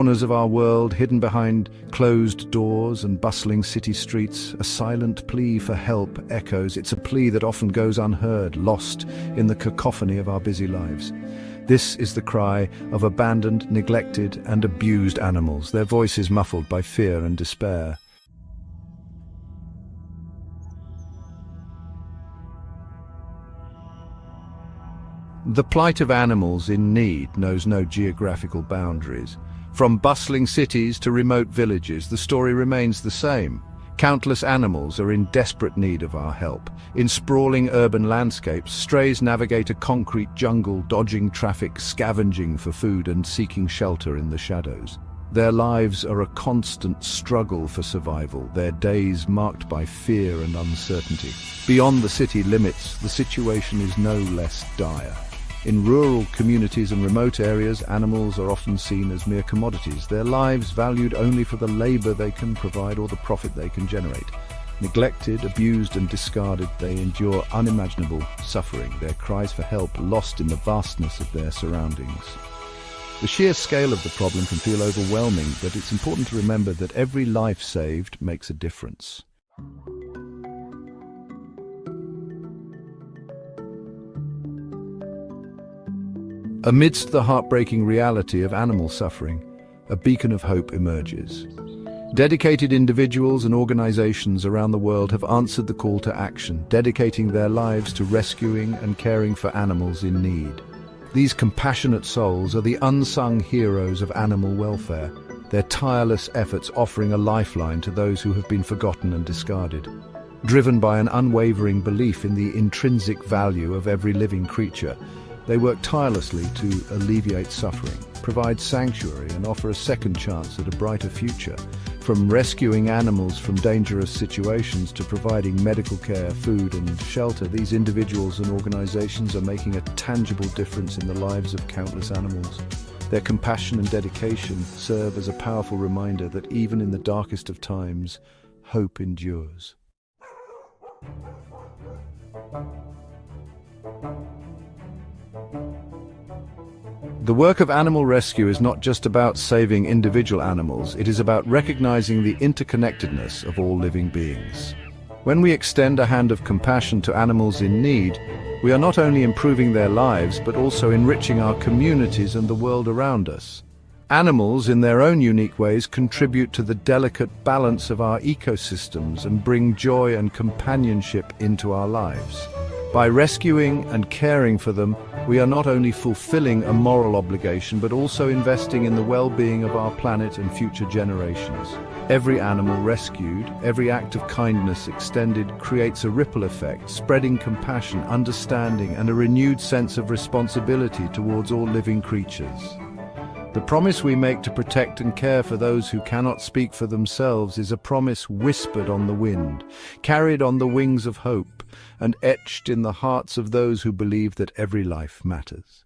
Corners of our world, hidden behind closed doors and bustling city streets, a silent plea for help echoes. It's a plea that often goes unheard, lost in the cacophony of our busy lives. This is the cry of abandoned, neglected, and abused animals, their voices muffled by fear and despair. The plight of animals in need knows no geographical boundaries. From bustling cities to remote villages, the story remains the same. Countless animals are in desperate need of our help. In sprawling urban landscapes, strays navigate a concrete jungle, dodging traffic, scavenging for food and seeking shelter in the shadows. Their lives are a constant struggle for survival, their days marked by fear and uncertainty. Beyond the city limits, the situation is no less dire. In rural communities and remote areas, animals are often seen as mere commodities, their lives valued only for the labor they can provide or the profit they can generate. Neglected, abused and discarded, they endure unimaginable suffering, their cries for help lost in the vastness of their surroundings. The sheer scale of the problem can feel overwhelming, but it's important to remember that every life saved makes a difference. Amidst the heartbreaking reality of animal suffering, a beacon of hope emerges. Dedicated individuals and organizations around the world have answered the call to action, dedicating their lives to rescuing and caring for animals in need. These compassionate souls are the unsung heroes of animal welfare, their tireless efforts offering a lifeline to those who have been forgotten and discarded. Driven by an unwavering belief in the intrinsic value of every living creature, they work tirelessly to alleviate suffering, provide sanctuary and offer a second chance at a brighter future. From rescuing animals from dangerous situations to providing medical care, food and shelter, these individuals and organizations are making a tangible difference in the lives of countless animals. Their compassion and dedication serve as a powerful reminder that even in the darkest of times, hope endures. The work of animal rescue is not just about saving individual animals, it is about recognizing the interconnectedness of all living beings. When we extend a hand of compassion to animals in need, we are not only improving their lives, but also enriching our communities and the world around us. Animals, in their own unique ways, contribute to the delicate balance of our ecosystems and bring joy and companionship into our lives. By rescuing and caring for them, we are not only fulfilling a moral obligation, but also investing in the well-being of our planet and future generations. Every animal rescued, every act of kindness extended creates a ripple effect, spreading compassion, understanding, and a renewed sense of responsibility towards all living creatures. The promise we make to protect and care for those who cannot speak for themselves is a promise whispered on the wind, carried on the wings of hope, and etched in the hearts of those who believe that every life matters.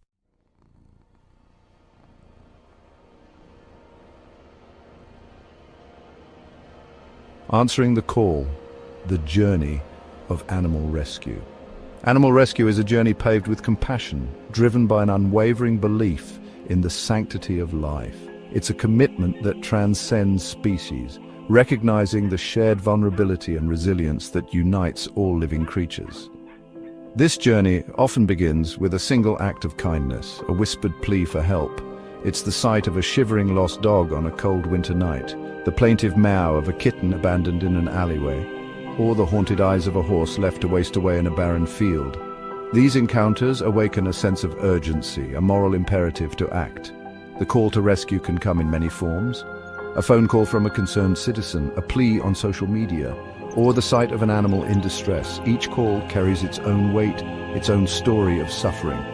Answering the call, the journey of animal rescue. Animal rescue is a journey paved with compassion, driven by an unwavering belief in the sanctity of life. It's a commitment that transcends species, recognizing the shared vulnerability and resilience that unites all living creatures. This journey often begins with a single act of kindness, a whispered plea for help. It's the sight of a shivering lost dog on a cold winter night, the plaintive meow of a kitten abandoned in an alleyway, or the haunted eyes of a horse left to waste away in a barren field. These encounters awaken a sense of urgency, a moral imperative to act. The call to rescue can come in many forms: a phone call from a concerned citizen, a plea on social media, or the sight of an animal in distress. Each call carries its own weight, its own story of suffering.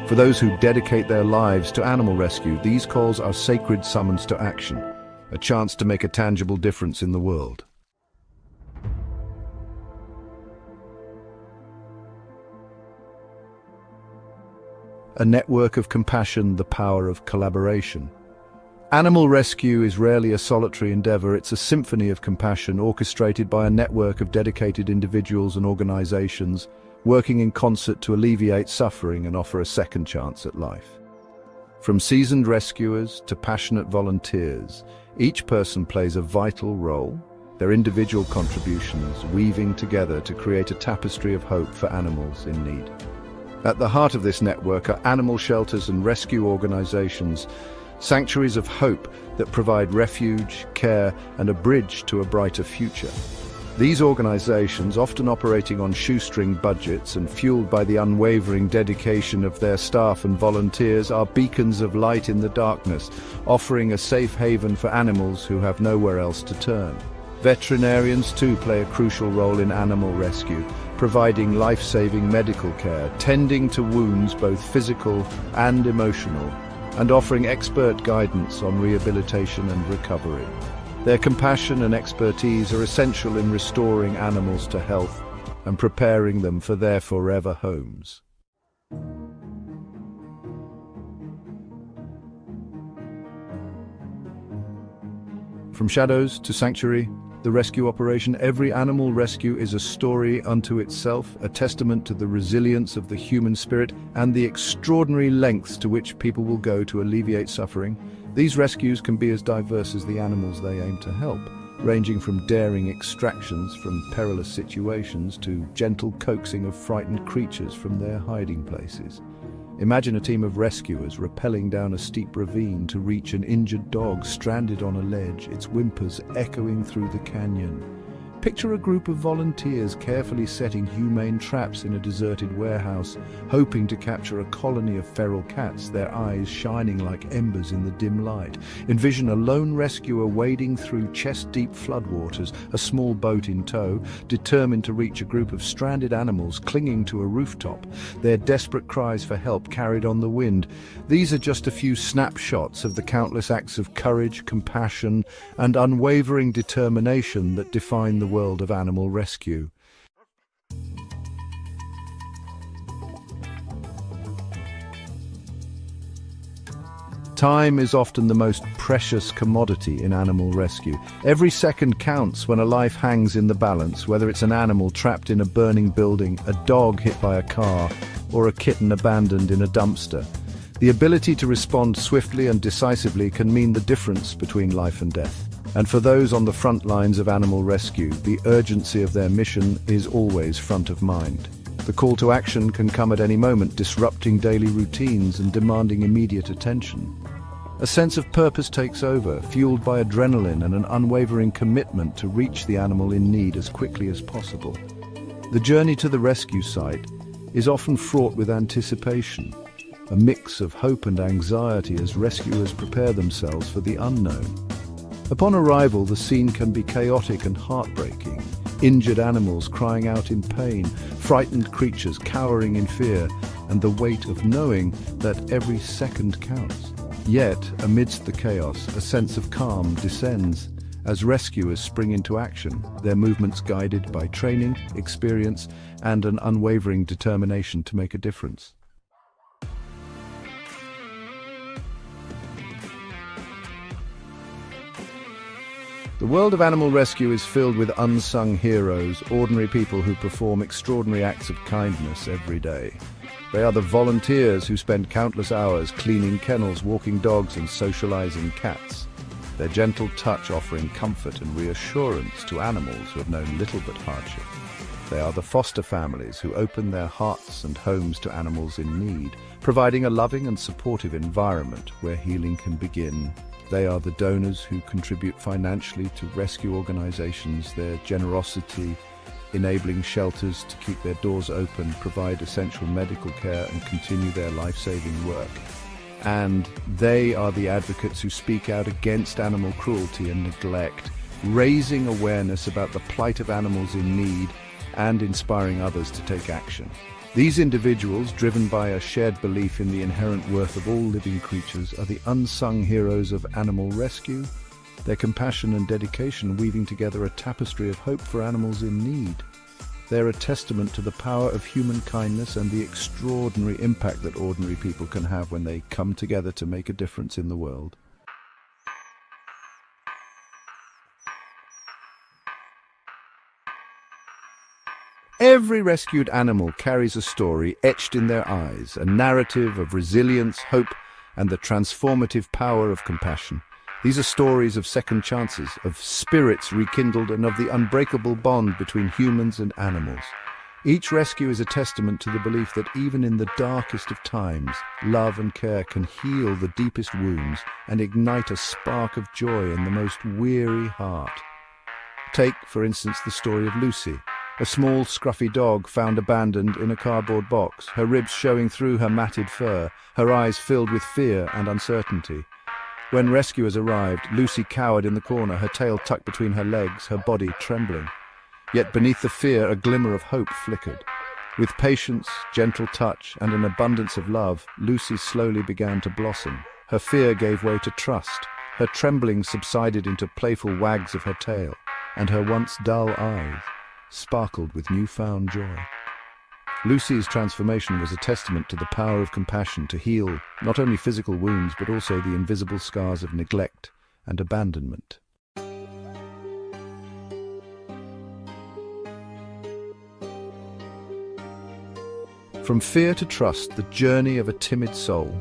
For those who dedicate their lives to animal rescue, these calls are sacred summons to action, a chance to make a tangible difference in the world. A network of compassion, the power of collaboration. Animal rescue is rarely a solitary endeavor, it's a symphony of compassion orchestrated by a network of dedicated individuals and organizations working in concert to alleviate suffering and offer a second chance at life. From seasoned rescuers to passionate volunteers, each person plays a vital role, their individual contributions weaving together to create a tapestry of hope for animals in need. At the heart of this network are animal shelters and rescue organizations, sanctuaries of hope that provide refuge, care, and a bridge to a brighter future. These organizations, often operating on shoestring budgets and fueled by the unwavering dedication of their staff and volunteers, are beacons of light in the darkness, offering a safe haven for animals who have nowhere else to turn. Veterinarians too play a crucial role in animal rescue, providing life-saving medical care, tending to wounds both physical and emotional, and offering expert guidance on rehabilitation and recovery. Their compassion and expertise are essential in restoring animals to health and preparing them for their forever homes. From shadows to sanctuary, the rescue operation, every animal rescue is a story unto itself, a testament to the resilience of the human spirit and the extraordinary lengths to which people will go to alleviate suffering. These rescues can be as diverse as the animals they aim to help, ranging from daring extractions from perilous situations to gentle coaxing of frightened creatures from their hiding places. Imagine a team of rescuers rappelling down a steep ravine to reach an injured dog stranded on a ledge, its whimpers echoing through the canyon. Picture a group of volunteers carefully setting humane traps in a deserted warehouse, hoping to capture a colony of feral cats, their eyes shining like embers in the dim light. Envision a lone rescuer wading through chest-deep floodwaters, a small boat in tow, determined to reach a group of stranded animals clinging to a rooftop, their desperate cries for help carried on the wind. These are just a few snapshots of the countless acts of courage, compassion, and unwavering determination that define the world of animal rescue. Time is often the most precious commodity in animal rescue. Every second counts when a life hangs in the balance, whether it's an animal trapped in a burning building, a dog hit by a car, or a kitten abandoned in a dumpster. The ability to respond swiftly and decisively can mean the difference between life and death. And for those on the front lines of animal rescue, the urgency of their mission is always front of mind. The call to action can come at any moment, disrupting daily routines and demanding immediate attention. A sense of purpose takes over, fueled by adrenaline and an unwavering commitment to reach the animal in need as quickly as possible. The journey to the rescue site is often fraught with anticipation, a mix of hope and anxiety as rescuers prepare themselves for the unknown. Upon arrival, the scene can be chaotic and heartbreaking. Injured animals crying out in pain, frightened creatures cowering in fear, and the weight of knowing that every second counts. Yet, amidst the chaos, a sense of calm descends as rescuers spring into action, their movements guided by training, experience, and an unwavering determination to make a difference. The world of animal rescue is filled with unsung heroes, ordinary people who perform extraordinary acts of kindness every day. They are the volunteers who spend countless hours cleaning kennels, walking dogs, and socializing cats, their gentle touch offering comfort and reassurance to animals who have known little but hardship. They are the foster families who open their hearts and homes to animals in need, providing a loving and supportive environment where healing can begin. They are the donors who contribute financially to rescue organizations, their generosity enabling shelters to keep their doors open, provide essential medical care, and continue their life-saving work. And they are the advocates who speak out against animal cruelty and neglect, raising awareness about the plight of animals in need and inspiring others to take action. These individuals, driven by a shared belief in the inherent worth of all living creatures, are the unsung heroes of animal rescue, their compassion and dedication weaving together a tapestry of hope for animals in need. They're a testament to the power of human kindness and the extraordinary impact that ordinary people can have when they come together to make a difference in the world. Every rescued animal carries a story etched in their eyes, a narrative of resilience, hope, and the transformative power of compassion. These are stories of second chances, of spirits rekindled, and of the unbreakable bond between humans and animals. Each rescue is a testament to the belief that even in the darkest of times, love and care can heal the deepest wounds and ignite a spark of joy in the most weary heart. Take, for instance, the story of Lucy, a small, scruffy dog found abandoned in a cardboard box, her ribs showing through her matted fur, her eyes filled with fear and uncertainty. When rescuers arrived, Lucy cowered in the corner, her tail tucked between her legs, her body trembling. Yet beneath the fear, a glimmer of hope flickered. With patience, gentle touch, and an abundance of love, Lucy slowly began to blossom. Her fear gave way to trust. Her trembling subsided into playful wags of her tail, and her once dull eyes sparkled with newfound joy. Lucy's transformation was a testament to the power of compassion to heal not only physical wounds but also the invisible scars of neglect and abandonment. From fear to trust, the journey of a timid soul.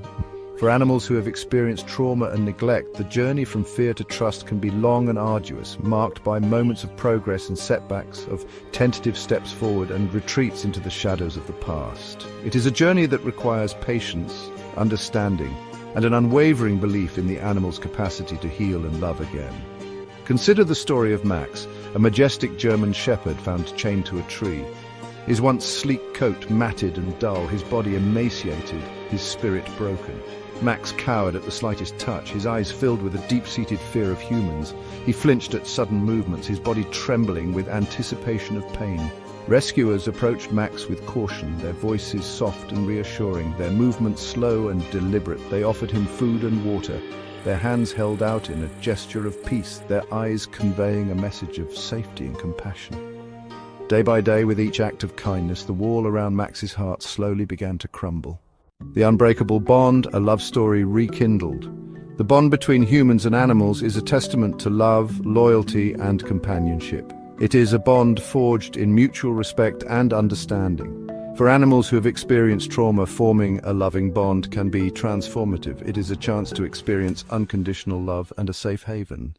For animals who have experienced trauma and neglect, the journey from fear to trust can be long and arduous, marked by moments of progress and setbacks, of tentative steps forward and retreats into the shadows of the past. It is a journey that requires patience, understanding, and an unwavering belief in the animal's capacity to heal and love again. Consider the story of Max, a majestic German shepherd found chained to a tree. His once sleek coat matted and dull, his body emaciated, his spirit broken. Max cowered at the slightest touch, his eyes filled with a deep-seated fear of humans. He flinched at sudden movements, his body trembling with anticipation of pain. Rescuers approached Max with caution, their voices soft and reassuring, their movements slow and deliberate. They offered him food and water, their hands held out in a gesture of peace, their eyes conveying a message of safety and compassion. Day by day, with each act of kindness, the wall around Max's heart slowly began to crumble. The unbreakable bond, a love story rekindled. The bond between humans and animals is a testament to love, loyalty, and companionship. It is a bond forged in mutual respect and understanding. For animals who have experienced trauma, forming a loving bond can be transformative. It is a chance to experience unconditional love and a safe haven.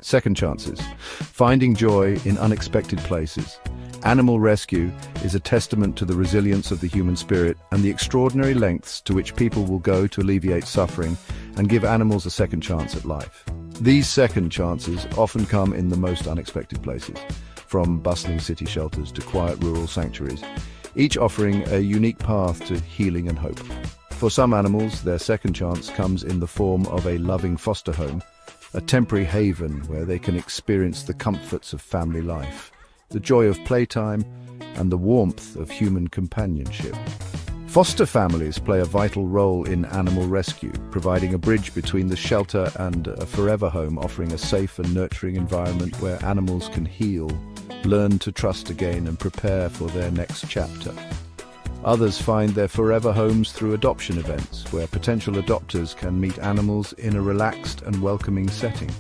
Second chances. Finding joy in unexpected places. Animal rescue is a testament to the resilience of the human spirit and the extraordinary lengths to which people will go to alleviate suffering and give animals a second chance at life. These second chances often come in the most unexpected places, from bustling city shelters to quiet rural sanctuaries, each offering a unique path to healing and hope. For some animals, their second chance comes in the form of a loving foster home, a temporary haven where they can experience the comforts of family life, the joy of playtime, and the warmth of human companionship. Foster families play a vital role in animal rescue, providing a bridge between the shelter and a forever home, offering a safe and nurturing environment where animals can heal, learn to trust again, and prepare for their next chapter. Others find their forever homes through adoption events, where potential adopters can meet animals in a relaxed and welcoming setting.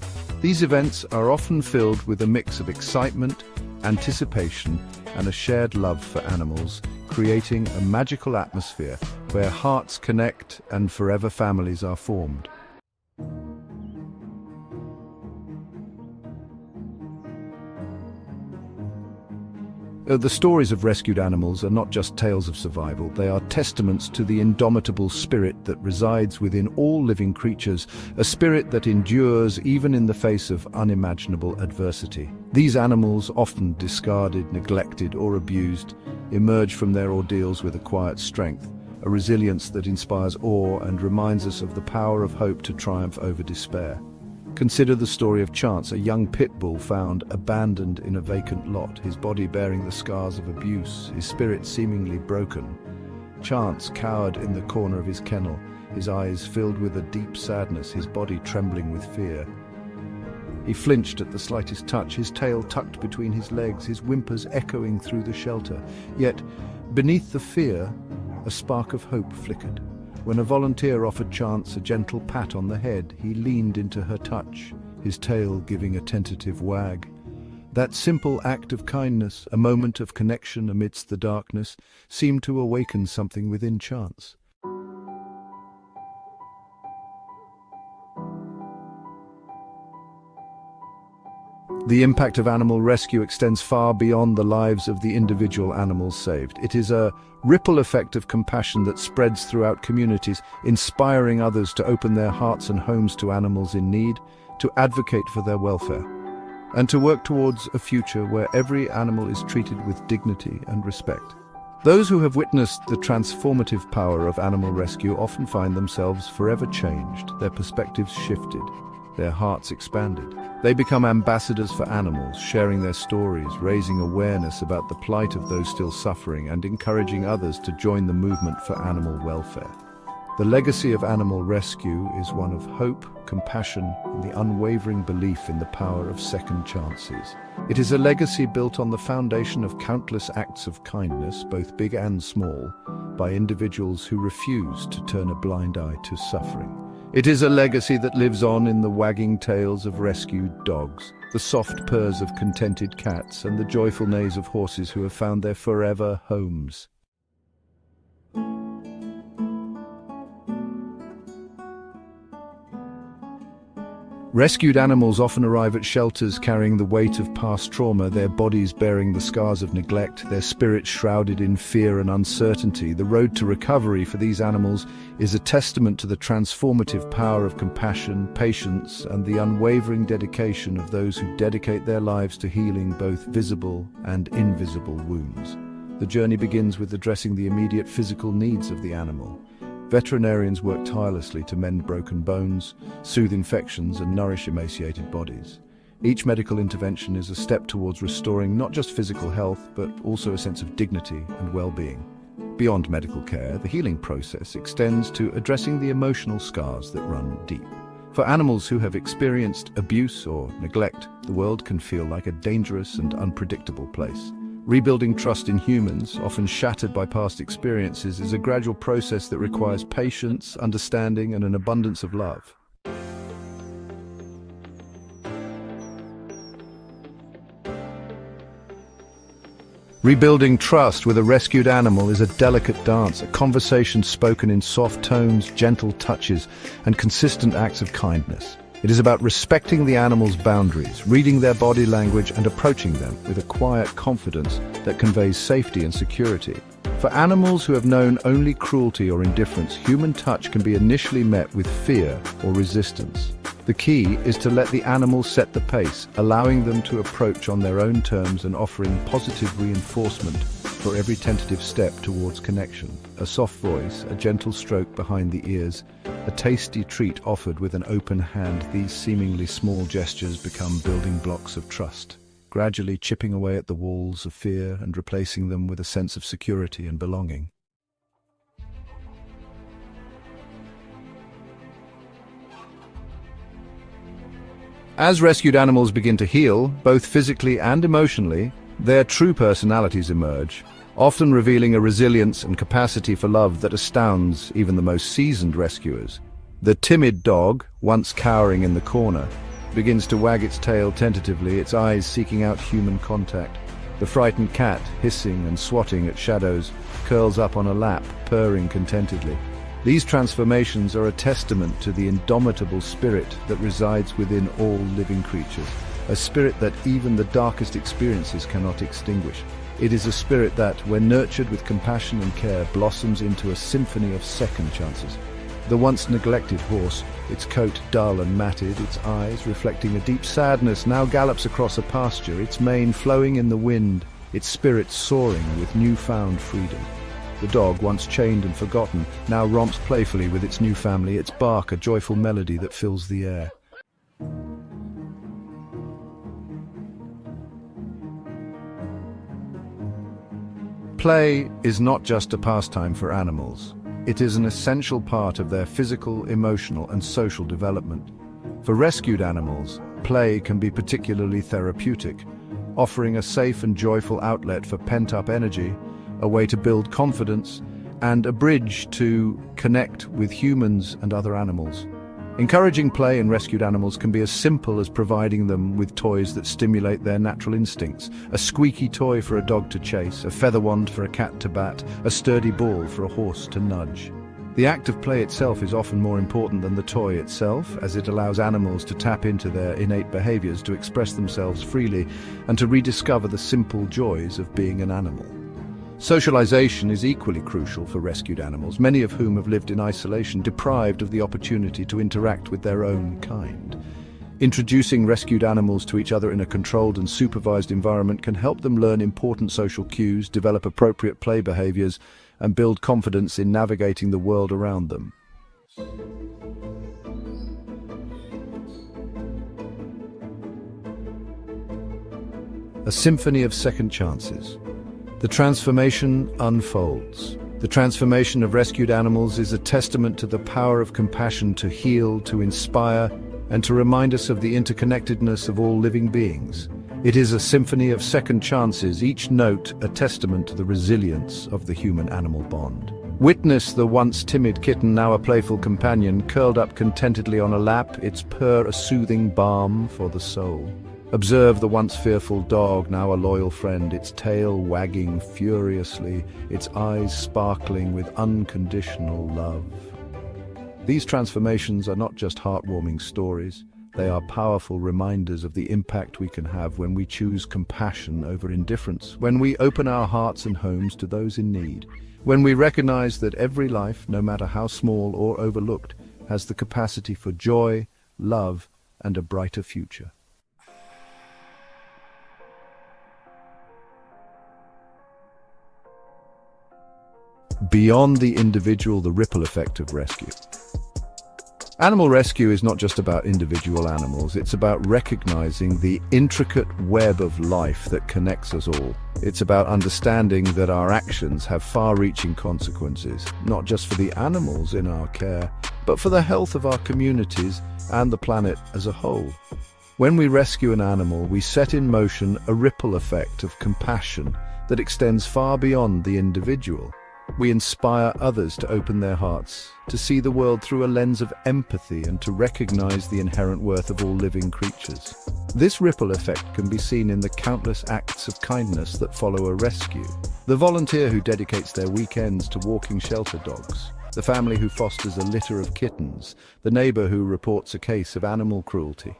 These events are often filled with a mix of excitement, anticipation, and a shared love for animals, creating a magical atmosphere where hearts connect and forever families are formed. The stories of rescued animals are not just tales of survival, they are testaments to the indomitable spirit that resides within all living creatures, a spirit that endures even in the face of unimaginable adversity. These animals, often discarded, neglected, or abused, emerge from their ordeals with a quiet strength, a resilience that inspires awe and reminds us of the power of hope to triumph over despair. Consider the story of Chance, a young pit bull found abandoned in a vacant lot, his body bearing the scars of abuse, his spirit seemingly broken. Chance cowered in the corner of his kennel, his eyes filled with a deep sadness, his body trembling with fear. He flinched at the slightest touch, his tail tucked between his legs, his whimpers echoing through the shelter. Yet, beneath the fear, a spark of hope flickered. When a volunteer offered Chance a gentle pat on the head, he leaned into her touch, his tail giving a tentative wag. That simple act of kindness, a moment of connection amidst the darkness, seemed to awaken something within Chance. The impact of animal rescue extends far beyond the lives of the individual animals saved. It is a ripple effect of compassion that spreads throughout communities, inspiring others to open their hearts and homes to animals in need, to advocate for their welfare, and to work towards a future where every animal is treated with dignity and respect. Those who have witnessed the transformative power of animal rescue often find themselves forever changed, their perspectives shifted, their hearts expanded. They become ambassadors for animals, sharing their stories, raising awareness about the plight of those still suffering, and encouraging others to join the movement for animal welfare. The legacy of animal rescue is one of hope, compassion, and the unwavering belief in the power of second chances. It is a legacy built on the foundation of countless acts of kindness, both big and small, by individuals who refuse to turn a blind eye to suffering. It is a legacy that lives on in the wagging tails of rescued dogs, the soft purrs of contented cats, and the joyful neighs of horses who have found their forever homes. Rescued animals often arrive at shelters carrying the weight of past trauma, their bodies bearing the scars of neglect, their spirits shrouded in fear and uncertainty. The road to recovery for these animals is a testament to the transformative power of compassion, patience, and the unwavering dedication of those who dedicate their lives to healing both visible and invisible wounds. The journey begins with addressing the immediate physical needs of the animal. Veterinarians work tirelessly to mend broken bones, soothe infections, and nourish emaciated bodies. Each medical intervention is a step towards restoring not just physical health, but also a sense of dignity and well-being. Beyond medical care, the healing process extends to addressing the emotional scars that run deep. For animals who have experienced abuse or neglect, the world can feel like a dangerous and unpredictable place. Rebuilding trust in humans, often shattered by past experiences, is a gradual process that requires patience, understanding, and an abundance of love. Rebuilding trust with a rescued animal is a delicate dance, a conversation spoken in soft tones, gentle touches, and consistent acts of kindness. It is about respecting the animal's boundaries, reading their body language, and approaching them with a quiet confidence that conveys safety and security. For animals who have known only cruelty or indifference, human touch can be initially met with fear or resistance. The key is to let the animal set the pace, allowing them to approach on their own terms and offering positive reinforcement for every tentative step towards connection. A soft voice, a gentle stroke behind the ears, a tasty treat offered with an open hand, these seemingly small gestures become building blocks of trust, gradually chipping away at the walls of fear and replacing them with a sense of security and belonging. As rescued animals begin to heal, both physically and emotionally, their true personalities emerge, often revealing a resilience and capacity for love that astounds even the most seasoned rescuers. The timid dog, once cowering in the corner, begins to wag its tail tentatively, its eyes seeking out human contact. The frightened cat, hissing and swatting at shadows, curls up on a lap, purring contentedly. These transformations are a testament to the indomitable spirit that resides within all living creatures, a spirit that even the darkest experiences cannot extinguish. It is a spirit that, when nurtured with compassion and care, blossoms into a symphony of second chances. The once neglected horse, its coat dull and matted, its eyes reflecting a deep sadness, now gallops across a pasture, its mane flowing in the wind, its spirit soaring with newfound freedom. The dog, once chained and forgotten, now romps playfully with its new family, its bark a joyful melody that fills the air. Play is not just a pastime for animals. It is an essential part of their physical, emotional, and social development. For rescued animals, play can be particularly therapeutic, offering a safe and joyful outlet for pent-up energy, a way to build confidence, and a bridge to connect with humans and other animals. Encouraging play in rescued animals can be as simple as providing them with toys that stimulate their natural instincts. A squeaky toy for a dog to chase, a feather wand for a cat to bat, a sturdy ball for a horse to nudge. The act of play itself is often more important than the toy itself, as it allows animals to tap into their innate behaviors, to express themselves freely, and to rediscover the simple joys of being an animal. Socialization is equally crucial for rescued animals, many of whom have lived in isolation, deprived of the opportunity to interact with their own kind. Introducing rescued animals to each other in a controlled and supervised environment can help them learn important social cues, develop appropriate play behaviors, and build confidence in navigating the world around them. A symphony of second chances. The transformation unfolds. The transformation of rescued animals is a testament to the power of compassion to heal, to inspire, and to remind us of the interconnectedness of all living beings. It is a symphony of second chances, each note a testament to the resilience of the human-animal bond. Witness the once timid kitten, now a playful companion, curled up contentedly on a lap, its purr a soothing balm for the soul. Observe the once fearful dog, now a loyal friend, its tail wagging furiously, its eyes sparkling with unconditional love. These transformations are not just heartwarming stories, they are powerful reminders of the impact we can have when we choose compassion over indifference, when we open our hearts and homes to those in need, when we recognize that every life, no matter how small or overlooked, has the capacity for joy, love, and a brighter future. Beyond the individual, the ripple effect of rescue. Animal rescue is not just about individual animals, it's about recognizing the intricate web of life that connects us all. It's about understanding that our actions have far-reaching consequences, not just for the animals in our care, but for the health of our communities and the planet as a whole. When we rescue an animal, we set in motion a ripple effect of compassion that extends far beyond the individual. We inspire others to open their hearts, to see the world through a lens of empathy, and to recognize the inherent worth of all living creatures. This ripple effect can be seen in the countless acts of kindness that follow a rescue. The volunteer who dedicates their weekends to walking shelter dogs, the family who fosters a litter of kittens, the neighbor who reports a case of animal cruelty.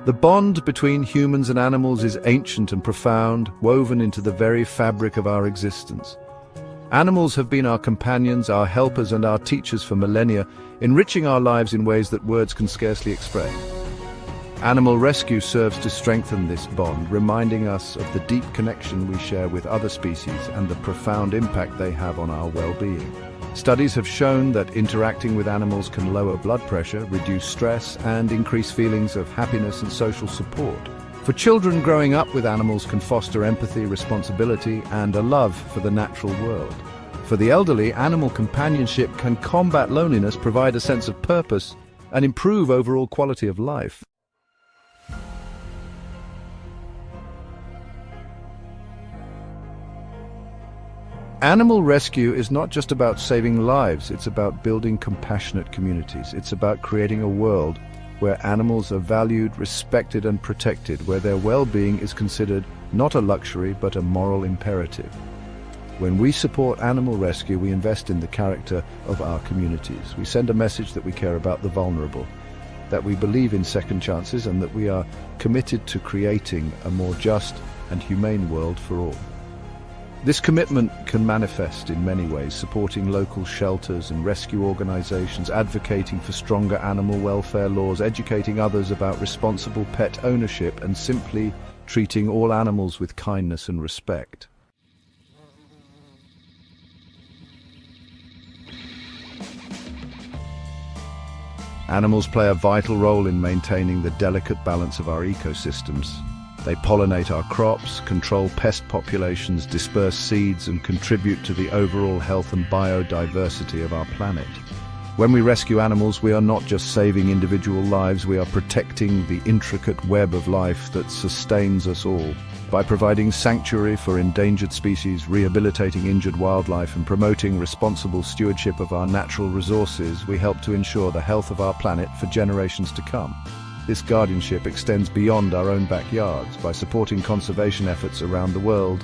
The bond between humans and animals is ancient and profound, woven into the very fabric of our existence. Animals have been our companions, our helpers, and our teachers for millennia, enriching our lives in ways that words can scarcely express. Animal rescue serves to strengthen this bond, reminding us of the deep connection we share with other species and the profound impact they have on our well-being. Studies have shown that interacting with animals can lower blood pressure, reduce stress, and increase feelings of happiness and social support. For children, growing up with animals can foster empathy, responsibility, and a love for the natural world. For the elderly, animal companionship can combat loneliness, provide a sense of purpose, and improve overall quality of life. Animal rescue is not just about saving lives, it's about building compassionate communities. It's about creating a world where animals are valued, respected, and protected, where their well-being is considered not a luxury but a moral imperative. When we support animal rescue, we invest in the character of our communities. We send a message that we care about the vulnerable, that we believe in second chances, and that we are committed to creating a more just and humane world for all. This commitment can manifest in many ways, supporting local shelters and rescue organizations, advocating for stronger animal welfare laws, educating others about responsible pet ownership, and simply treating all animals with kindness and respect. Animals play a vital role in maintaining the delicate balance of our ecosystems. They pollinate our crops, control pest populations, disperse seeds, and contribute to the overall health and biodiversity of our planet. When we rescue animals, we are not just saving individual lives, we are protecting the intricate web of life that sustains us all. By providing sanctuary for endangered species, rehabilitating injured wildlife, and promoting responsible stewardship of our natural resources, we help to ensure the health of our planet for generations to come. This guardianship extends beyond our own backyards. By supporting conservation efforts around the world,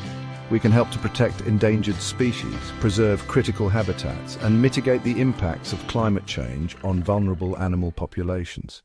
we can help to protect endangered species, preserve critical habitats, and mitigate the impacts of climate change on vulnerable animal populations.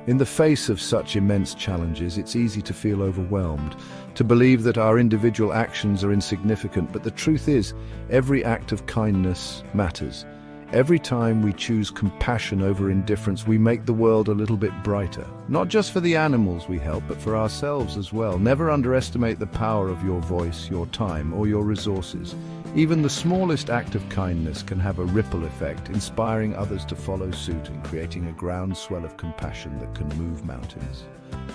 In the face of such immense challenges, it's easy to feel overwhelmed, to believe that our individual actions are insignificant, but the truth is, every act of kindness matters. Every time we choose compassion over indifference, we make the world a little bit brighter. Not just for the animals we help, but for ourselves as well. Never underestimate the power of your voice, your time, or your resources. Even the smallest act of kindness can have a ripple effect, inspiring others to follow suit and creating a groundswell of compassion that can move mountains.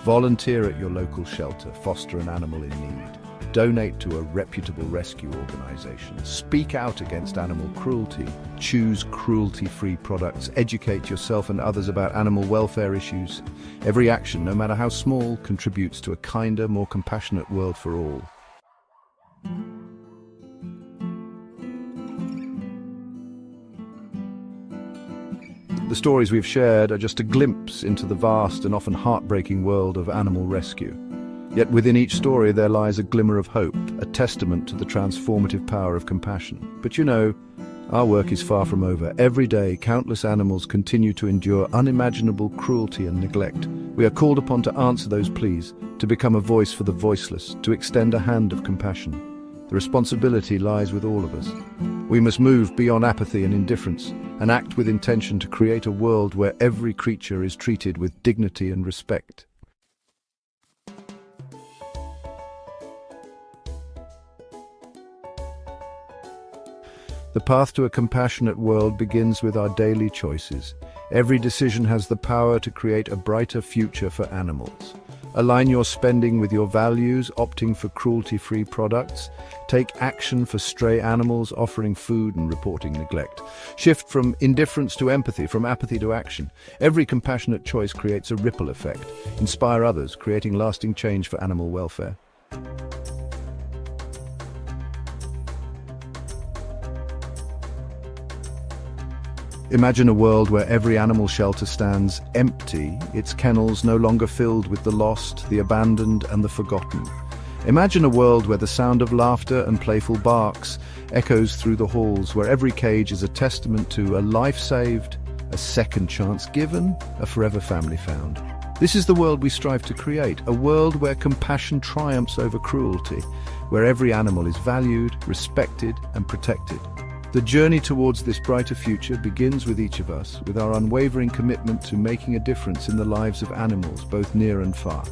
Volunteer at your local shelter, foster an animal in need. Donate to a reputable rescue organization. Speak out against animal cruelty. Choose cruelty-free products. Educate yourself and others about animal welfare issues. Every action, no matter how small, contributes to a kinder, more compassionate world for all. The stories we've shared are just a glimpse into the vast and often heartbreaking world of animal rescue. Yet within each story there lies a glimmer of hope, a testament to the transformative power of compassion. But you know, our work is far from over. Every day, countless animals continue to endure unimaginable cruelty and neglect. We are called upon to answer those pleas, to become a voice for the voiceless, to extend a hand of compassion. The responsibility lies with all of us. We must move beyond apathy and indifference, and act with intention to create a world where every creature is treated with dignity and respect. The path to a compassionate world begins with our daily choices. Every decision has the power to create a brighter future for animals. Align your spending with your values, opting for cruelty-free products. Take action for stray animals, offering food and reporting neglect. Shift from indifference to empathy, from apathy to action. Every compassionate choice creates a ripple effect. Inspire others, creating lasting change for animal welfare. Imagine a world where every animal shelter stands empty, its kennels no longer filled with the lost, the abandoned, and the forgotten. Imagine a world where the sound of laughter and playful barks echoes through the halls, where every cage is a testament to a life saved, a second chance given, a forever family found. This is the world we strive to create, a world where compassion triumphs over cruelty, where every animal is valued, respected, and protected. The journey towards this brighter future begins with each of us, with our unwavering commitment to making a difference in the lives of animals, both near and far.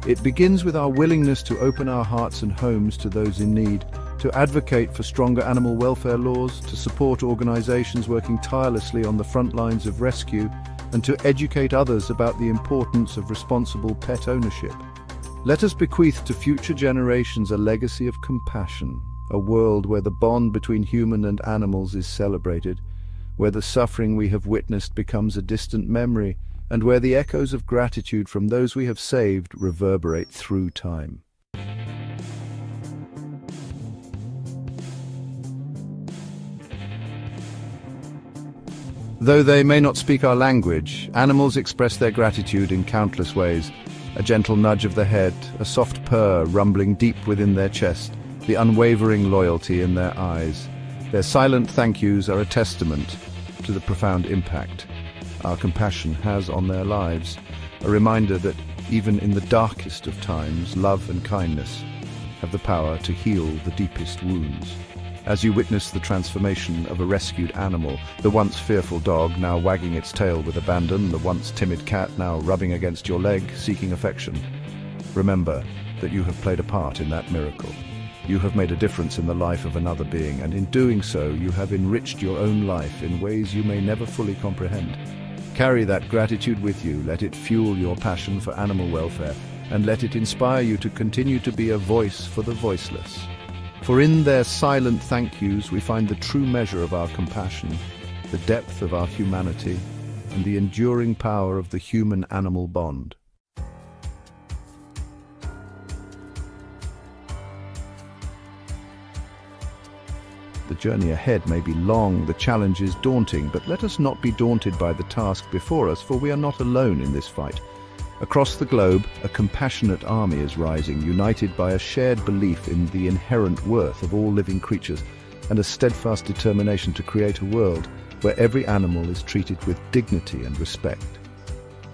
It begins with our willingness to open our hearts and homes to those in need, to advocate for stronger animal welfare laws, to support organizations working tirelessly on the front lines of rescue, and to educate others about the importance of responsible pet ownership. Let us bequeath to future generations a legacy of compassion, a world where the bond between human and animals is celebrated, where the suffering we have witnessed becomes a distant memory, and where the echoes of gratitude from those we have saved reverberate through time. Though they may not speak our language, animals express their gratitude in countless ways. A gentle nudge of the head, a soft purr rumbling deep within their chest, the unwavering loyalty in their eyes. Their silent thank yous are a testament to the profound impact our compassion has on their lives, a reminder that even in the darkest of times, love and kindness have the power to heal the deepest wounds. As you witness the transformation of a rescued animal, the once fearful dog now wagging its tail with abandon, the once timid cat now rubbing against your leg, seeking affection, remember that you have played a part in that miracle. You have made a difference in the life of another being, and in doing so, you have enriched your own life in ways you may never fully comprehend. Carry that gratitude with you, let it fuel your passion for animal welfare, and let it inspire you to continue to be a voice for the voiceless. For in their silent thank yous we find the true measure of our compassion, the depth of our humanity, and the enduring power of the human-animal bond. The journey ahead may be long, the challenge is daunting, but let us not be daunted by the task before us, for we are not alone in this fight. Across the globe, a compassionate army is rising, united by a shared belief in the inherent worth of all living creatures and a steadfast determination to create a world where every animal is treated with dignity and respect.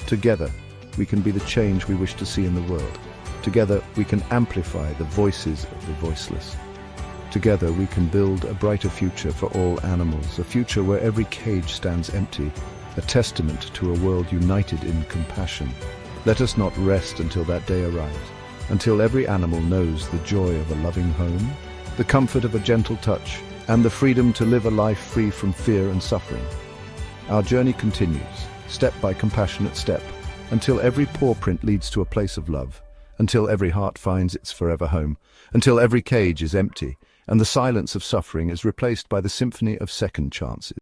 Together, we can be the change we wish to see in the world. Together, we can amplify the voices of the voiceless. Together, we can build a brighter future for all animals, a future where every cage stands empty, a testament to a world united in compassion. Let us not rest until that day arrives, until every animal knows the joy of a loving home, the comfort of a gentle touch, and the freedom to live a life free from fear and suffering. Our journey continues, step by compassionate step, until every paw print leads to a place of love, until every heart finds its forever home, until every cage is empty, and the silence of suffering is replaced by the symphony of second chances.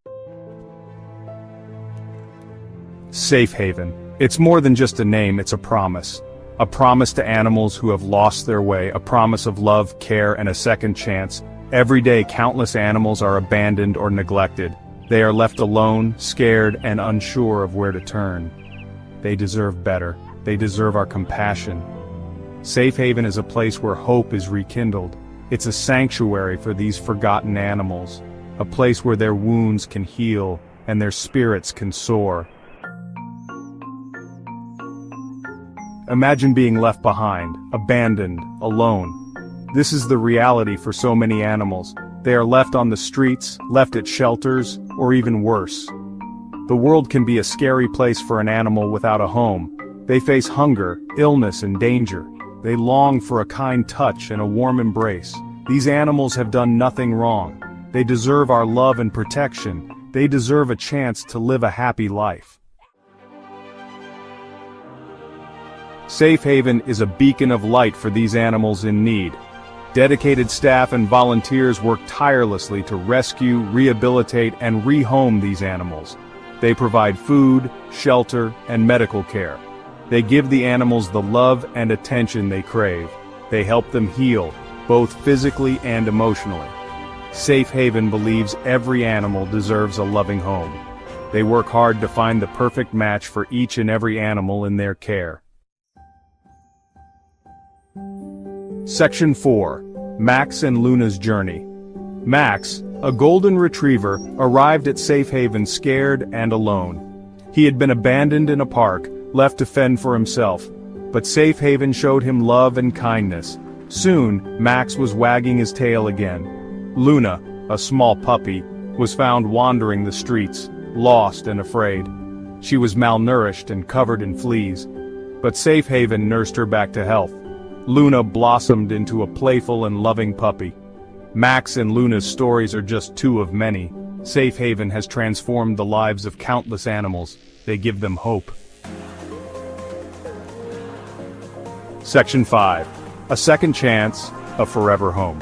Safe haven. It's more than just a name, it's a promise. A promise to animals who have lost their way, a promise of love, care, and a second chance. Every day, countless animals are abandoned or neglected. They are left alone, scared, and unsure of where to turn. They deserve better. They deserve our compassion. Safe haven is a place where hope is rekindled. It's a sanctuary for these forgotten animals, a place where their wounds can heal and their spirits can soar. Imagine being left behind, abandoned, alone. This is the reality for so many animals. They are left on the streets, left at shelters, or even worse. The world can be a scary place for an animal without a home. They face hunger, illness, and danger. They long for a kind touch and a warm embrace. These animals have done nothing wrong. They deserve our love and protection. They deserve a chance to live a happy life. Safe haven is a beacon of light for these animals in need. Dedicated staff and volunteers work tirelessly to rescue, rehabilitate, and rehome these animals. They provide food, shelter, and medical care. They give the animals the love and attention they crave. They help them heal, both physically and emotionally. Safe haven believes every animal deserves a loving home. They work hard to find the perfect match for each and every animal in their care. Section 4. Max and Luna's Journey. Max, a golden retriever, arrived at Safe Haven scared and alone. He had been abandoned in a park, left to fend for himself, but Safe Haven showed him love and kindness. Soon, Max was wagging his tail again. Luna, a small puppy, was found wandering the streets, lost and afraid. She was malnourished and covered in fleas, but Safe Haven nursed her back to health. Luna blossomed into a playful and loving puppy. Max and Luna's stories are just two of many. Safe Haven has transformed the lives of countless animals. They give them hope. Section 5. A second chance, a forever home.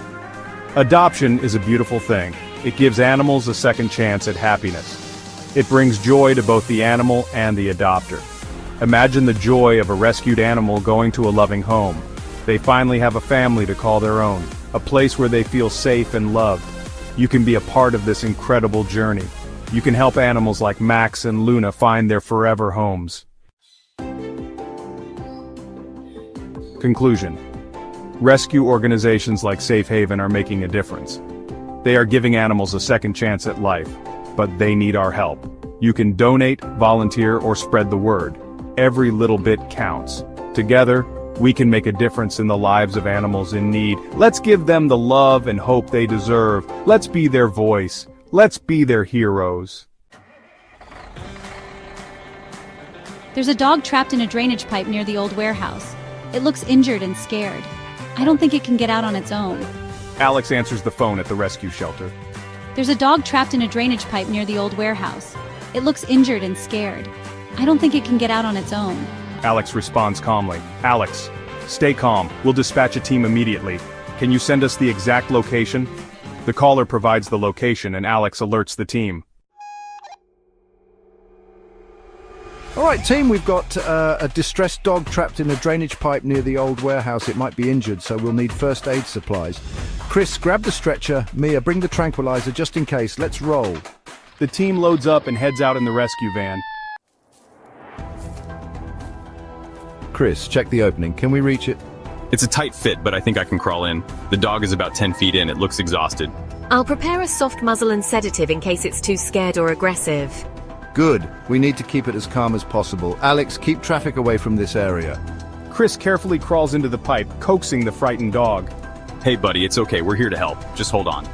Adoption is a beautiful thing. It gives animals a second chance at happiness. It brings joy to both the animal and the adopter. Imagine the joy of a rescued animal going to a loving home. They finally have a family to call their own, a place where they feel safe and loved. You can be a part of this incredible journey. You can help animals like Max and Luna find their forever homes. Conclusion. Rescue organizations like Safe Haven are making a difference. They are giving animals a second chance at life, but they need our help. You can donate, volunteer, or spread the word. Every little bit counts. Together, we can make a difference in the lives of animals in need. Let's give them the love and hope they deserve. Let's be their voice. Let's be their heroes. There's a dog trapped in a drainage pipe near the old warehouse. It looks injured and scared. I don't think it can get out on its own. Alex answers the phone at the rescue shelter. There's a dog trapped in a drainage pipe near the old warehouse. It looks injured and scared. I don't think it can get out on its own. Alex responds calmly. Alex, Stay calm, we'll dispatch a team immediately. Can you send us the exact location? The caller provides the location and Alex alerts the team. All right, team, we've got a distressed dog trapped in a drainage pipe near the old warehouse. It might be injured, so we'll need first aid supplies. Chris, grab the stretcher. Mia, bring the tranquilizer just in case. Let's roll. The team loads up and heads out in the rescue van. Chris, check the opening. Can we reach it? It's a tight fit, but I think I can crawl in. The dog is about 10 feet in. It looks exhausted. I'll prepare a soft muzzle and sedative in case it's too scared or aggressive. Good. We need to keep it as calm as possible. Alex, keep traffic away from this area. Chris carefully crawls into the pipe, coaxing the frightened dog. Hey buddy, it's okay. We're here to help. Just hold on.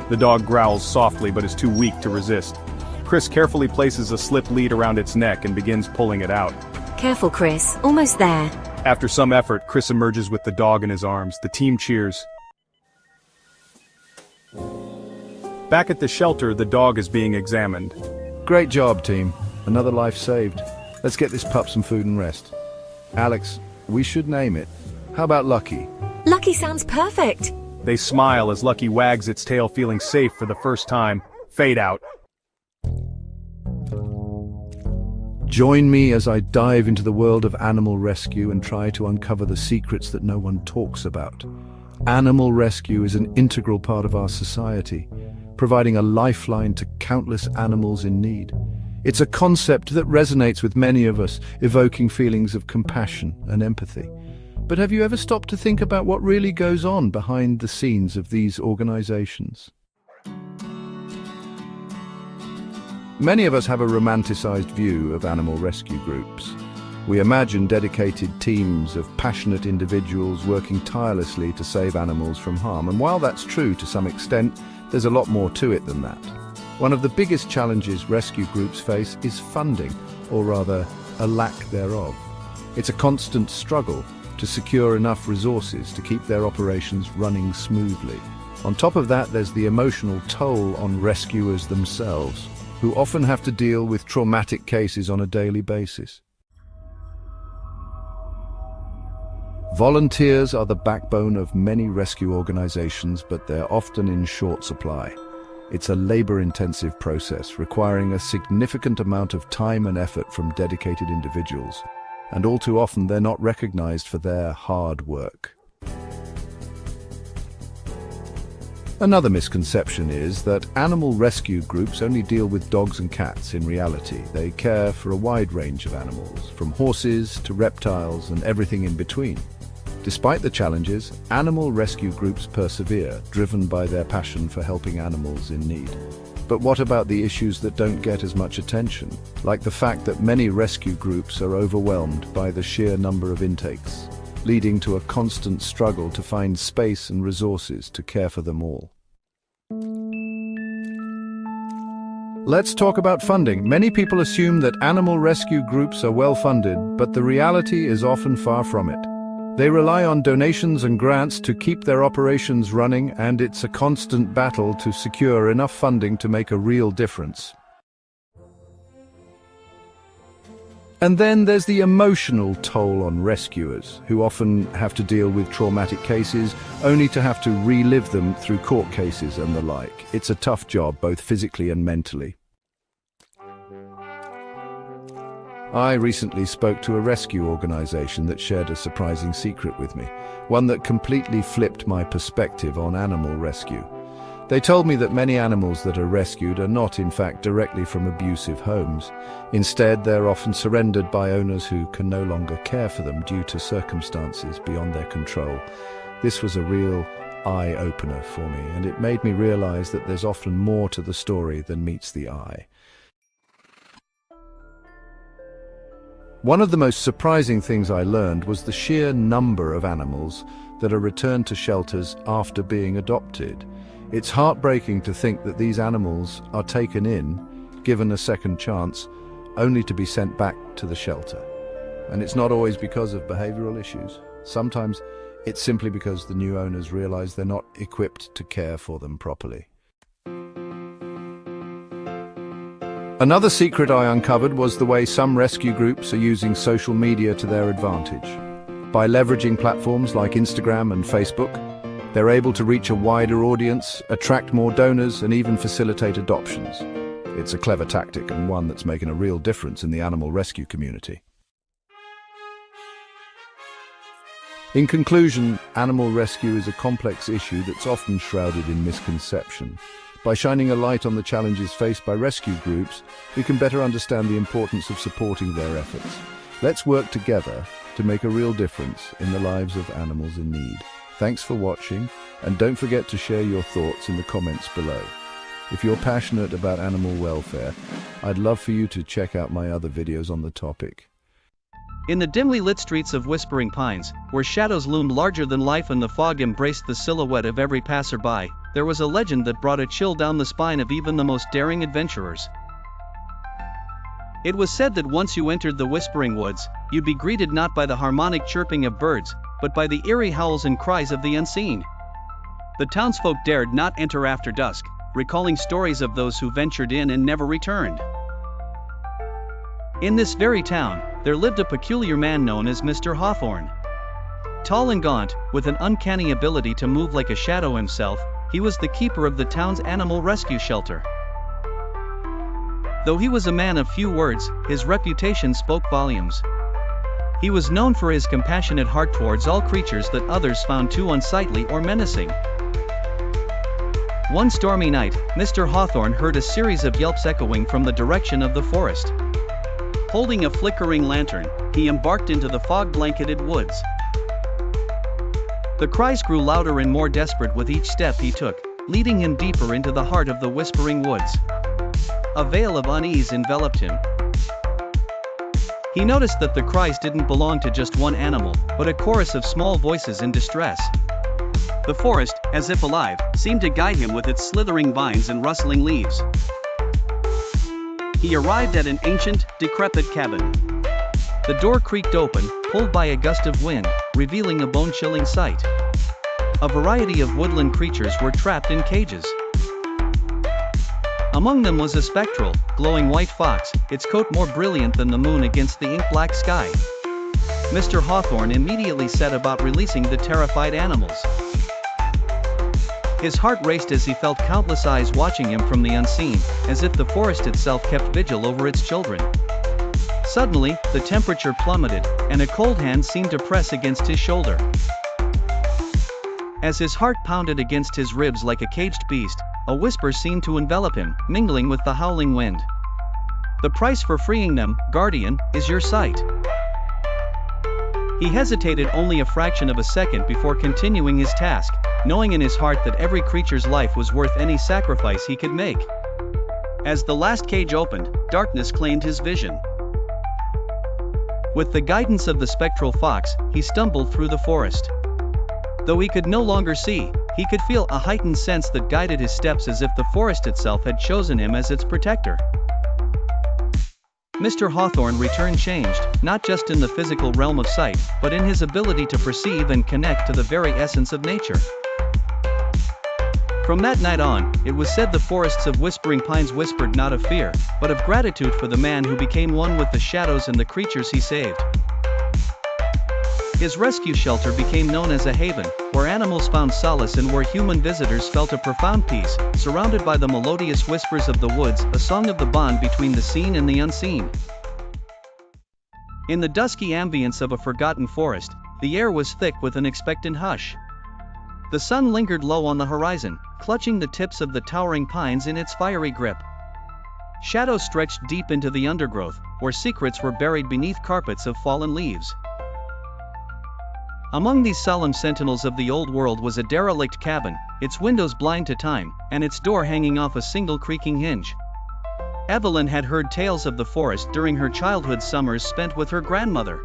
The dog growls softly but is too weak to resist. Chris carefully places a slip lead around its neck and begins pulling it out. Careful, Chris. Almost there. After some effort, Chris emerges with the dog in his arms. The team cheers. Back at the shelter, the dog is being examined. Great job, team. Another life saved. Let's get this pup some food and rest. Alex, we should name it. How about Lucky? Lucky sounds perfect. They smile as Lucky wags its tail, feeling safe for the first time. Fade out. Join me as I dive into the world of animal rescue and try to uncover the secrets that no one talks about. Animal rescue is an integral part of our society, providing a lifeline to countless animals in need. It's a concept that resonates with many of us, evoking feelings of compassion and empathy. But have you ever stopped to think about what really goes on behind the scenes of these organizations? Many of us have a romanticized view of animal rescue groups. We imagine dedicated teams of passionate individuals working tirelessly to save animals from harm. And while that's true to some extent, there's a lot more to it than that. One of the biggest challenges rescue groups face is funding, or rather, a lack thereof. It's a constant struggle to secure enough resources to keep their operations running smoothly. On top of that, there's the emotional toll on rescuers themselves, who often have to deal with traumatic cases on a daily basis. Volunteers are the backbone of many rescue organizations, but they're often in short supply. It's a labor-intensive process, requiring a significant amount of time and effort from dedicated individuals, and all too often they're not recognized for their hard work. Another misconception is that animal rescue groups only deal with dogs and cats. In reality, they care for a wide range of animals, from horses to reptiles and everything in between. Despite the challenges, animal rescue groups persevere, driven by their passion for helping animals in need. But what about the issues that don't get as much attention, like the fact that many rescue groups are overwhelmed by the sheer number of intakes, leading to a constant struggle to find space and resources to care for them all? Let's talk about funding. Many people assume that animal rescue groups are well funded, but the reality is often far from it. They rely on donations and grants to keep their operations running, and it's a constant battle to secure enough funding to make a real difference. And then there's the emotional toll on rescuers, who often have to deal with traumatic cases, only to have to relive them through court cases and the like. It's a tough job, both physically and mentally. I recently spoke to a rescue organization that shared a surprising secret with me, one that completely flipped my perspective on animal rescue. They told me that many animals that are rescued are not, in fact, directly from abusive homes. Instead, they're often surrendered by owners who can no longer care for them due to circumstances beyond their control. This was a real eye-opener for me, and it made me realize that there's often more to the story than meets the eye. One of the most surprising things I learned was the sheer number of animals that are returned to shelters after being adopted. It's heartbreaking to think that these animals are taken in, given a second chance, only to be sent back to the shelter. And it's not always because of behavioral issues. Sometimes it's simply because the new owners realize they're not equipped to care for them properly. Another secret I uncovered was the way some rescue groups are using social media to their advantage. By leveraging platforms like Instagram and Facebook, they're able to reach a wider audience, attract more donors, and even facilitate adoptions. It's a clever tactic and one that's making a real difference in the animal rescue community. In conclusion, animal rescue is a complex issue that's often shrouded in misconception. By shining a light on the challenges faced by rescue groups, we can better understand the importance of supporting their efforts. Let's work together to make a real difference in the lives of animals in need. Thanks for watching, and don't forget to share your thoughts in the comments below. If you're passionate about animal welfare, I'd love for you to check out my other videos on the topic. In the dimly lit streets of Whispering Pines, where shadows loomed larger than life and the fog embraced the silhouette of every passerby, there was a legend that brought a chill down the spine of even the most daring adventurers. It was said that once you entered the Whispering Woods, you'd be greeted not by the harmonic chirping of birds, but by the eerie howls and cries of the unseen. The townsfolk dared not enter after dusk, recalling stories of those who ventured in and never returned. In this very town, there lived a peculiar man known as Mr. Hawthorne. Tall and gaunt, with an uncanny ability to move like a shadow himself, he was the keeper of the town's animal rescue shelter. Though he was a man of few words, his reputation spoke volumes. He was known for his compassionate heart towards all creatures that others found too unsightly or menacing. One stormy night, Mr. Hawthorne heard a series of yelps echoing from the direction of the forest. Holding a flickering lantern, he embarked into the fog-blanketed woods. The cries grew louder and more desperate with each step he took, leading him deeper into the heart of the Whispering Woods. A veil of unease enveloped him. He noticed that the cries didn't belong to just one animal, but a chorus of small voices in distress. The forest, as if alive, seemed to guide him with its slithering vines and rustling leaves. He arrived at an ancient, decrepit cabin. The door creaked open, pulled by a gust of wind, revealing a bone-chilling sight. A variety of woodland creatures were trapped in cages. Among them was a spectral, glowing white fox, its coat more brilliant than the moon against the ink-black sky. Mr. Hawthorne immediately set about releasing the terrified animals. His heart raced as he felt countless eyes watching him from the unseen, as if the forest itself kept vigil over its children. Suddenly, the temperature plummeted, and a cold hand seemed to press against his shoulder. As his heart pounded against his ribs like a caged beast, a whisper seemed to envelop him, mingling with the howling wind. "The price for freeing them, Guardian, is your sight." He hesitated only a fraction of a second before continuing his task, knowing in his heart that every creature's life was worth any sacrifice he could make. As the last cage opened, darkness claimed his vision. With the guidance of the spectral fox, he stumbled through the forest. Though he could no longer see, he could feel a heightened sense that guided his steps as if the forest itself had chosen him as its protector. Mr. Hawthorne returned changed, not just in the physical realm of sight, but in his ability to perceive and connect to the very essence of nature. From that night on, it was said the forests of Whispering Pines whispered not of fear, but of gratitude for the man who became one with the shadows and the creatures he saved. His rescue shelter became known as a haven, where animals found solace and where human visitors felt a profound peace, surrounded by the melodious whispers of the woods, a song of the bond between the seen and the unseen. In the dusky ambience of a forgotten forest, the air was thick with an expectant hush. The sun lingered low on the horizon, clutching the tips of the towering pines in its fiery grip. Shadows stretched deep into the undergrowth, where secrets were buried beneath carpets of fallen leaves. Among these solemn sentinels of the old world was a derelict cabin, its windows blind to time, and its door hanging off a single creaking hinge. Evelyn had heard tales of the forest during her childhood summers spent with her grandmother.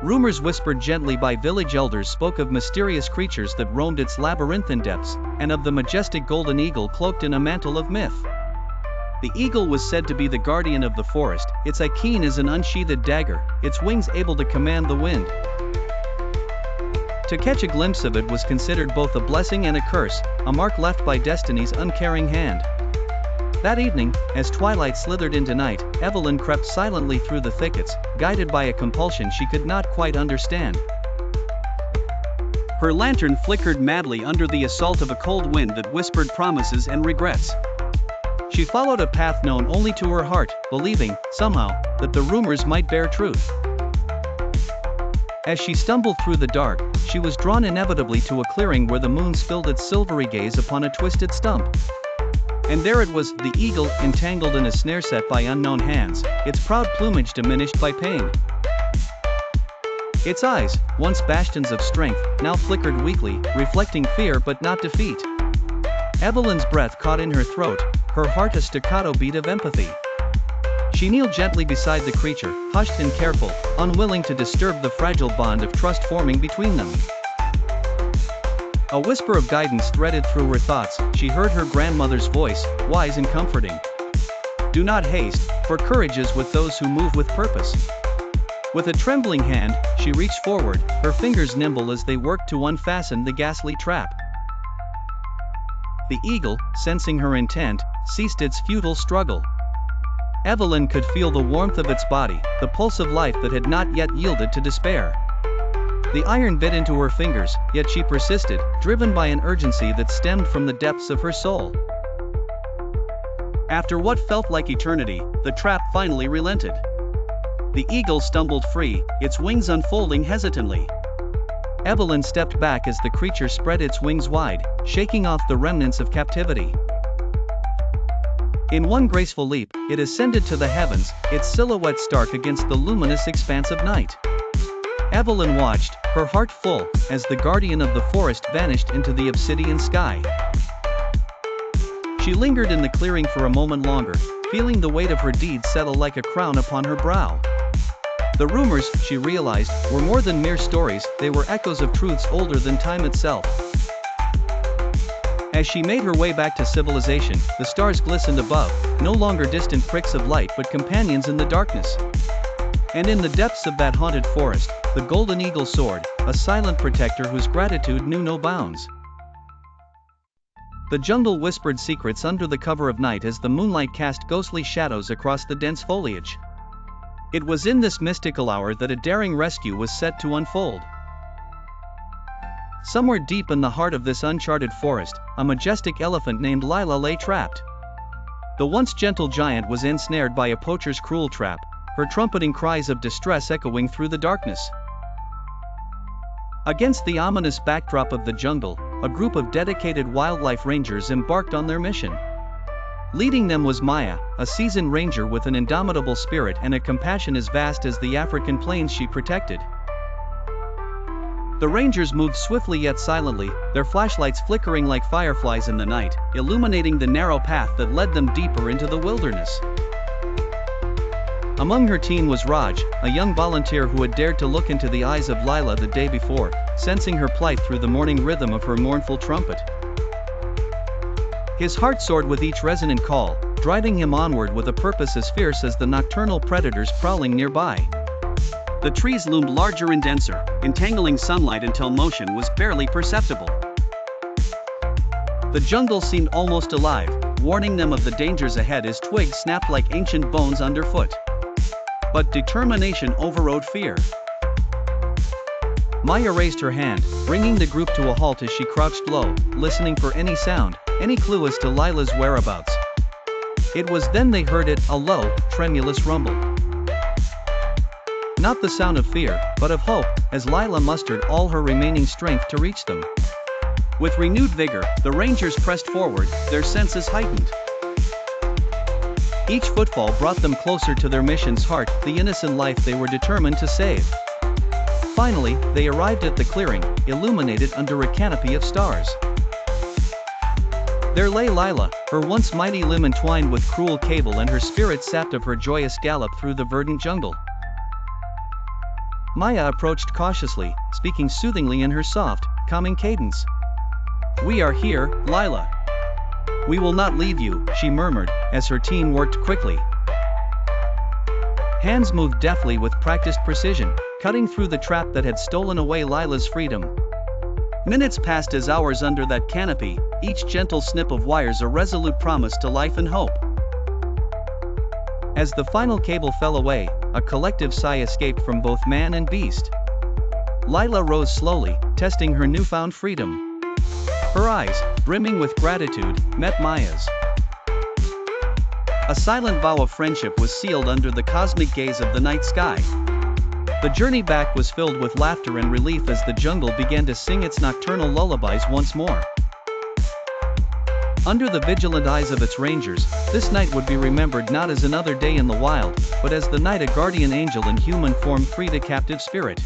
Rumors whispered gently by village elders spoke of mysterious creatures that roamed its labyrinthine depths, and of the majestic golden eagle cloaked in a mantle of myth. The eagle was said to be the guardian of the forest, its eye keen as an unsheathed dagger, its wings able to command the wind. To catch a glimpse of it was considered both a blessing and a curse, a mark left by destiny's uncaring hand. That evening, as twilight slithered into night, Evelyn crept silently through the thickets, guided by a compulsion she could not quite understand. Her lantern flickered madly under the assault of a cold wind that whispered promises and regrets. She followed a path known only to her heart, believing, somehow, that the rumors might bear truth. As she stumbled through the dark, she was drawn inevitably to a clearing where the moon spilled its silvery gaze upon a twisted stump. And there it was, the eagle, entangled in a snare set by unknown hands, its proud plumage diminished by pain. Its eyes, once bastions of strength, now flickered weakly, reflecting fear but not defeat. Evelyn's breath caught in her throat, her heart a staccato beat of empathy. She kneeled gently beside the creature, hushed and careful, unwilling to disturb the fragile bond of trust forming between them. A whisper of guidance threaded through her thoughts. She heard her grandmother's voice, wise and comforting. "Do not haste, for courage is with those who move with purpose." With a trembling hand, she reached forward, her fingers nimble as they worked to unfasten the ghastly trap. The eagle, sensing her intent, ceased its futile struggle. Evelyn could feel the warmth of its body, the pulse of life that had not yet yielded to despair. The iron bit into her fingers, yet she persisted, driven by an urgency that stemmed from the depths of her soul. After what felt like eternity, the trap finally relented. The eagle stumbled free, its wings unfolding hesitantly. Evelyn stepped back as the creature spread its wings wide, shaking off the remnants of captivity. In one graceful leap, it ascended to the heavens, its silhouette stark against the luminous expanse of night. Evelyn watched, her heart full, as the guardian of the forest vanished into the obsidian sky. She lingered in the clearing for a moment longer, feeling the weight of her deeds settle like a crown upon her brow. The rumors, she realized, were more than mere stories, they were echoes of truths older than time itself. As she made her way back to civilization, the stars glistened above, no longer distant pricks of light but companions in the darkness. And in the depths of that haunted forest, the golden eagle soared, a silent protector whose gratitude knew no bounds. The jungle whispered secrets under the cover of night as the moonlight cast ghostly shadows across the dense foliage. It was in this mystical hour that a daring rescue was set to unfold. Somewhere deep in the heart of this uncharted forest, a majestic elephant named Lila lay trapped. The once gentle giant was ensnared by a poacher's cruel trap, her trumpeting cries of distress echoing through the darkness. Against the ominous backdrop of the jungle, a group of dedicated wildlife rangers embarked on their mission. Leading them was Maya, a seasoned ranger with an indomitable spirit and a compassion as vast as the African plains she protected. The rangers moved swiftly yet silently, their flashlights flickering like fireflies in the night, illuminating the narrow path that led them deeper into the wilderness. Among her team was Raj, a young volunteer who had dared to look into the eyes of Lila the day before, sensing her plight through the morning rhythm of her mournful trumpet. His heart soared with each resonant call, driving him onward with a purpose as fierce as the nocturnal predators prowling nearby. The trees loomed larger and denser, entangling sunlight until motion was barely perceptible. The jungle seemed almost alive, warning them of the dangers ahead as twigs snapped like ancient bones underfoot. But determination overrode fear. Maya raised her hand, bringing the group to a halt as she crouched low, listening for any sound, any clue as to Lila's whereabouts. It was then they heard it, a low, tremulous rumble. Not the sound of fear, but of hope, as Lila mustered all her remaining strength to reach them. With renewed vigor, the rangers pressed forward, their senses heightened. Each footfall brought them closer to their mission's heart, the innocent life they were determined to save. Finally, they arrived at the clearing, illuminated under a canopy of stars. There lay Lila, her once mighty limb entwined with cruel cable and her spirit sapped of her joyous gallop through the verdant jungle. Maya approached cautiously, speaking soothingly in her soft, calming cadence. "We are here, Lila. We will not leave you," she murmured, as her team worked quickly. Hands moved deftly with practiced precision, cutting through the trap that had stolen away Lila's freedom. Minutes passed as hours under that canopy, each gentle snip of wires a resolute promise to life and hope. As the final cable fell away, a collective sigh escaped from both man and beast. Lila rose slowly, testing her newfound freedom. Her eyes, brimming with gratitude, met Maya's. A silent vow of friendship was sealed under the cosmic gaze of the night sky. The journey back was filled with laughter and relief as the jungle began to sing its nocturnal lullabies once more. Under the vigilant eyes of its rangers, this night would be remembered not as another day in the wild, but as the night a guardian angel in human form freed a captive spirit.